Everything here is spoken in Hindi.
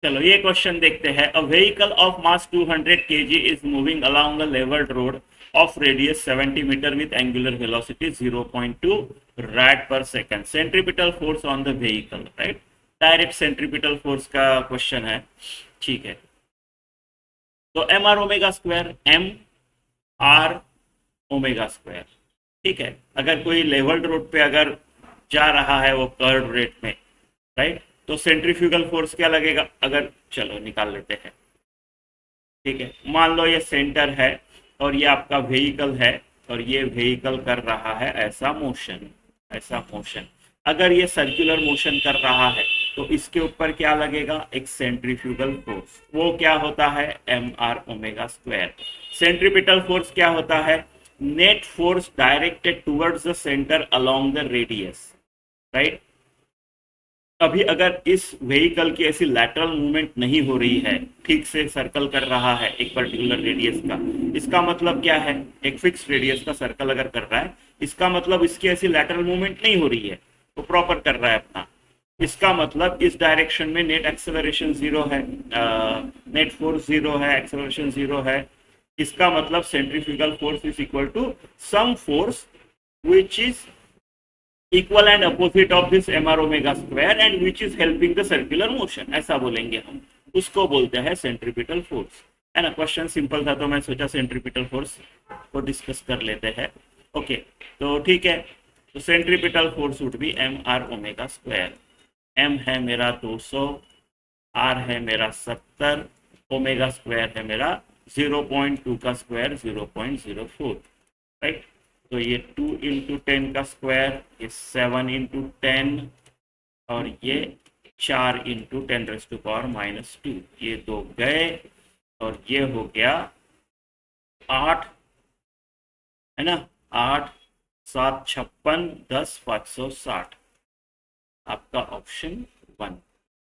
चलो ये क्वेश्चन देखते हैं। A vehicle of mass 200 kg is moving along a levelled road of radius 70 metre with angular velocity 0.2 rad per second. Centripetal force on the vehicle, right. Direct centripetal force का क्वेश्चन है, ठीक है। तो m are omega square, m are omega square, ठीक है। अगर कोई लेवल्ड रोड पे अगर जा रहा है वो कर्व रेट में, राइट, तो सेंट्रीफ्यूगल फोर्स क्या लगेगा, अगर चलो निकाल लेते हैं, ठीक है। मान लो ये सेंटर है और ये आपका व्हीकल है और ये व्हीकल कर रहा है ऐसा मोशन, ऐसा मोशन। अगर ये सर्कुलर मोशन कर रहा है तो इसके ऊपर क्या लगेगा, एक सेंट्रीफ्यूगल फोर्स। वो क्या होता है, M are omega square. Centripetal force क्या होता है, net force directed towards the centre along the radius, right. अभी अगर इस व्हीकल की ऐसी लैटरल मूवमेंट नहीं हो रही है, ठीक से सर्कल कर रहा है एक पर्टिकुलर रेडियस का, इसका मतलब क्या है, एक फिक्स रेडियस का सर्कल अगर कर रहा है, इसका मतलब इसकी ऐसी लैटरल मूवमेंट नहीं हो रही है, वो प्रॉपर कर रहा है अपना। इसका मतलब इस डायरेक्शन में नेट एक्सेलरेशन जीरो है, नेट फोर्स जीरो है, एक्सेलरेशन जीरो है। इसका मतलब centrifugal force is equal to some force which is equal and opposite of this M are omega square and which is helping the circular motion, ऐसा बोलेंगे हम। उसको बोलते हैं सेंट्रीपिटल फोर्स, है ना। क्वेश्चन सिंपल था तो मैं सोचा सेंट्रीपिटल फोर्स को डिस्कस कर लेते हैं। ओके, तो ठीक है। तो centripetal force would be M are omega square. M है मेरा 200, आर है मेरा 70, ओमेगा स्क्वायर है मेरा 0.2 का स्क्वायर 0.04, राइट। तो ये 2 इंटू 10 का स्क्वायर, ये 7 इंटू 10 और ये 4 इंटू 10⁻², ये दो गए और ये हो गया 8, है ना। 8 7 56 10 560, आपका ऑप्शन 1।